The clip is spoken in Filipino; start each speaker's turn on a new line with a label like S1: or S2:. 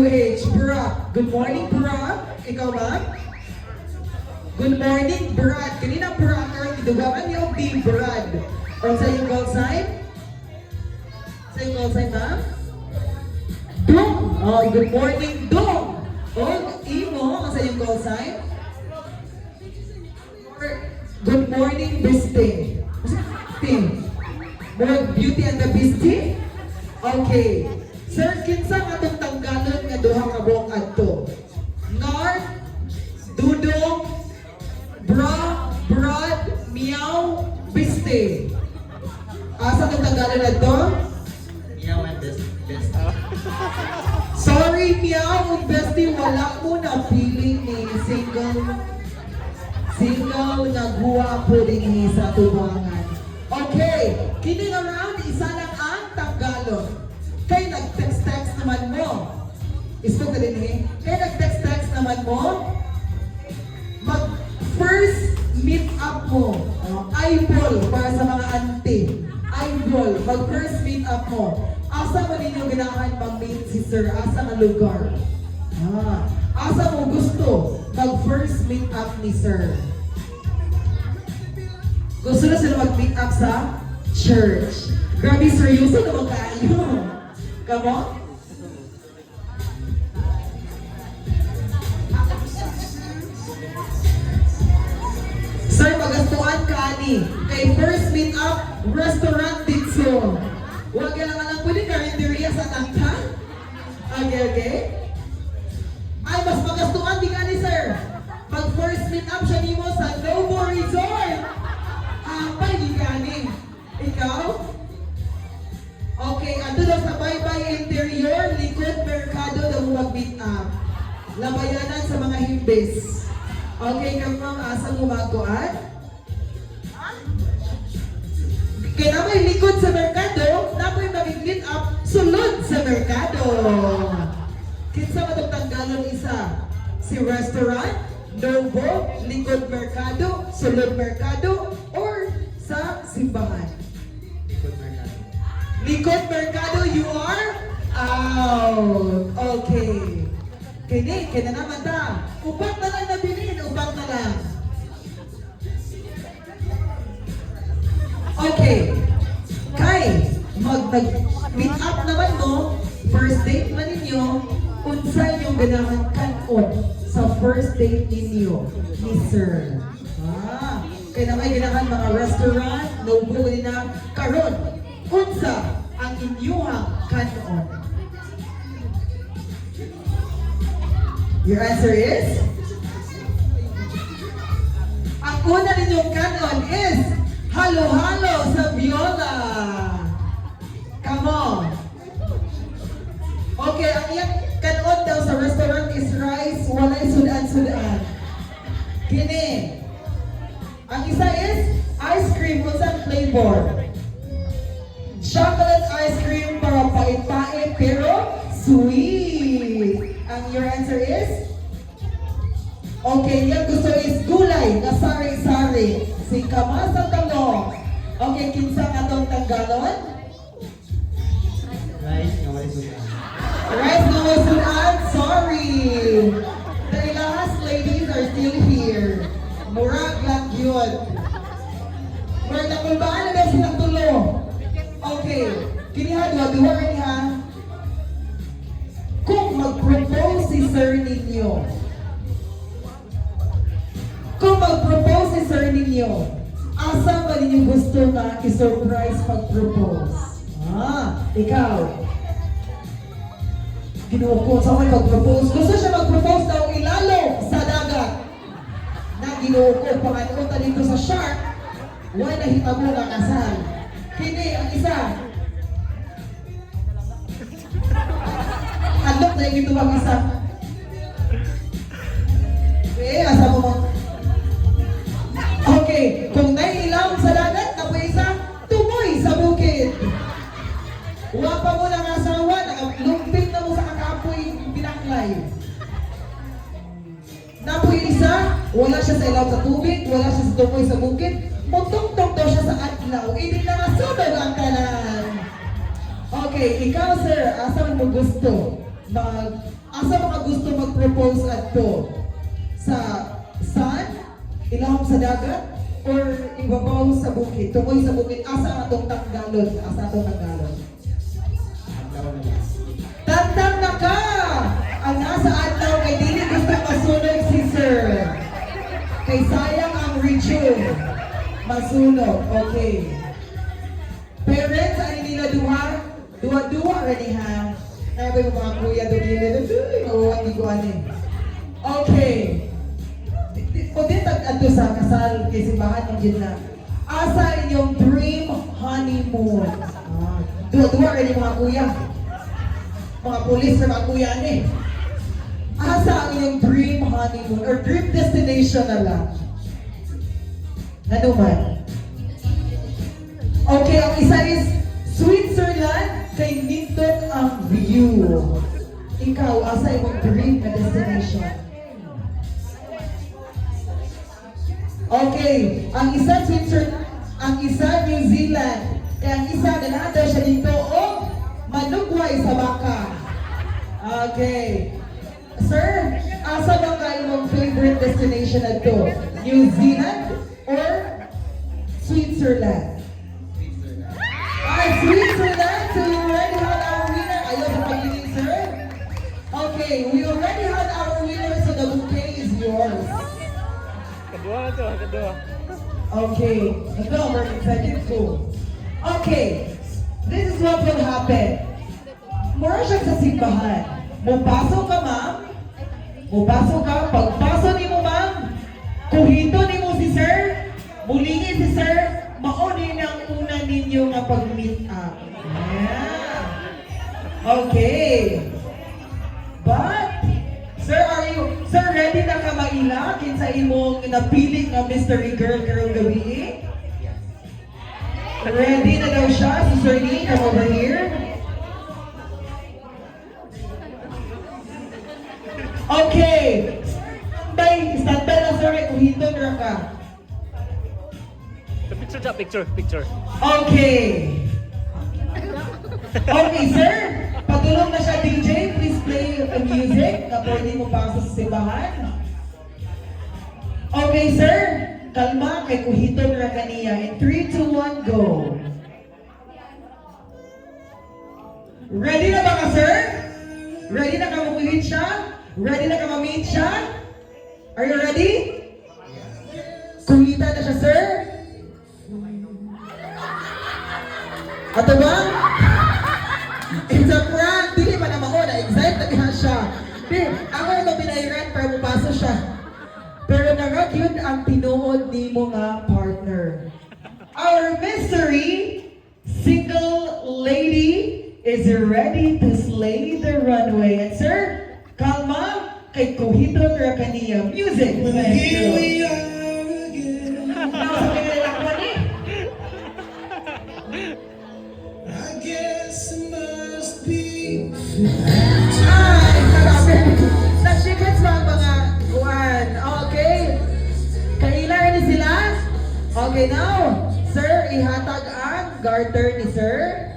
S1: Brad. Good morning, Brad. Ikaw ba? Good morning, Brad. Kanina, Brad, karon gidugangan niyo B, Brad. O sa iyong call sign? Sa iyong call sign, ma'am? Dong. Oh, good morning, Dong. O, Imo, ang sa iyong call sign? Good morning, Biste. More Beauty and the Beastie? Okay. Sir, kinsa nga itong tanggalon nga duha ka buong adto? Nard, Dudong, Bra, Brad, Meow, Biste. Asa itong tanggalon na to?
S2: Meow and best.
S1: Sorry, Meow and Biste, wala mo na feeling ni single na guwapo din sa tubangan. Okay, kining around, isa lang ang tanggalon. Kaya nag-text naman mo. Isto ka din eh. Kaya nag-text naman mo. Mag-first meet up mo. Eyeball para sa mga auntie. Eyeball. Mag-first meet up mo. Asa mo ninyo ganahan mag-meet si sir? Asa nga lugar? Asa mo gusto mag-first meet up ni sir? Gusto na sila mag-meet up sa church. Grabe, seryoso naman kayo. Come on. Sir, magastuan ka ani. Kay first meet up, restaurant dito. Huwag ka lang pwede karinderya sa tangka. Okay. Ay, mas magastuan di ka ni sir. Pag first meet up siya nimo sa Novo Resort. Apay di ka ni. Ikaw? Okay, ando daw sa Bye-Bye Interior, likod Mercado daw mag-meet up. Labayanan sa mga himbis. Okay, kamang asang umagoan? Kaya na may likod sa Mercado, na po'y mag-meet up, sulod sa Mercado. Kinsa matong tanggalon isa? Si restaurant, Novo, likod Mercado, sulod Mercado, or sa simbahan? Likod Mercado, you are out. Okay. Kaya naman ta. Upat na lang nabilin, upat na lang. Okay. Kay, mag-meet up naman mo, first date man ninyo, unsa yung ganahan kanon sa first date ninyo ni sir. Kaya naman ganahan mga restaurant, Novo na karon. Unsa ang inyong kanon? Your answer is? Ang una ninyong kanon is halo-halo sa Viola. Come on. Okay, ang iyang kanon daw sa restaurant is rice, walay sudan-sudan. Kini. Ang isa is ice cream, unsang flavor? Chocolate ice cream para pait-pait pero sweet. Ang your answer is? Okay, yung gusto is gulay na sari-sari. Si Kamasa Talong. Okay, kinsa nga tong tanggalon?
S2: Rice nga wala sudan.
S1: Rice na wasunan? Sorry. The last ladies are still here. Murag lang yun. Murag na kulbaan na daw silang tulo. Okay, kiniha duha rin ha. Kung mag-propose si sir ninyo, asa ba ninyo gusto na i-surprise pag-propose? Ikaw. Ginuko sa may pag-propose. Gusto siya mag-propose daw ilalo sa dagat. Na ginuko, panganuta dito sa shark, wala nahitabo na kasal. Kini, ang isa. Handok na yung ito ang isa. Asa mo mo? Okay, kung naiilaw sa dagat, na po isa, tumoy sa bukid. Wapa mo ng asawa, lumping na mo sa kakapoy pinaklay. Na po isa, wala siya sa ilaw sa tubig, wala siya sa tumoy sa bukid, mutong-tok daw siya sa adlaw, hindi na masunod ang kanan. Okay, ikaw sir, asa mo gusto? asa mga gusto mag-propose adto? Sa sun, ilahom sa dagat, or ibabaw sa bukid? Tumoy sa bukid, asa atong tanggalon? Asa atong tanggalon?
S2: Adlaw na lang.
S1: Tantang na ka! Ang nasa adlaw kay dili gusto masunog si Sir. Kay sayang ang review. Masunog, okay. Parents, ano nila duha? Duha-duha ready ha? Kaya ba yung mga kuya doon nila? Oo, hindi ko ano eh. Okay. O din tag-ato sa kasal kay simbahan ng yun na. Asa inyong dream honeymoon? Duha-duha ready mga kuya. Mga pulis na mga kuya eh. Asa ang inyong dream honeymoon or dream destination na lang? Ano man? Okay, ang isa is Switzerland kay nindot ang view. Ikaw, asa imong dream na destination? Okay, ang isa Switzerland, ang isa New Zealand, kaya ang isa ganahan daw siya dito o manugway sa baka. Okay. Sir, asa ba kayo mong favorite destination na to? New Zealand or Switzerland? Switzerland! So you already had our winner. Ayaw sa pagiging, sir? Okay, we already had our winner, so the bouquet is yours.
S3: Kedua na to, kedua.
S1: Okay, ito, we're excited too. Okay, this is what will happen. Mura siya sa simbahan. Mupasok ka, ma'am. Mupasok ka. Pagpasok ni mo, ma'am, kuhito ni mo si sir, mulingi si sir, mauni ang una ninyo nga pag-meet up. Yeah. Okay. But, sir, sir, ready na ka maila kinsa imong napili nga mystery girl karong gabi? Ready na daw siya. Si Sir Lee, come over here. Okay. Standby na sir, kuhiton ra ka.
S3: Picture siya, picture.
S1: Okay. Okay, sir. Patulong na siya, DJ. Please play the music na pwede mo pasok sa simbahan. Okay, sir. Kalma, kay kuhiton ra kaniya. In 3, 2, 1, go. Ready na ba ka, sir? Ready na ka makuhit siya? Ready na ka ma-meet siya? Are you ready? Kuhita na siya, sir? Ato ba? It's a prank! Dili pa naman ko, na-excite na bihan siya. Di, ako na binairan para mupasa siya. Pero narag yun ang tinuod ni mo nga partner. Our mystery single lady is ready to slay the runway. And sir, kalma, kay kuhiton ra kaniya. Music!
S4: Here we are again.
S1: Nasa kinalakwan eh.
S4: I guess it must be.
S1: Ay, marami. Nag-secrets ba ang mga kuwan? Okay. Kailan ni sila? Okay, now, sir, ihatag ang garter ni sir.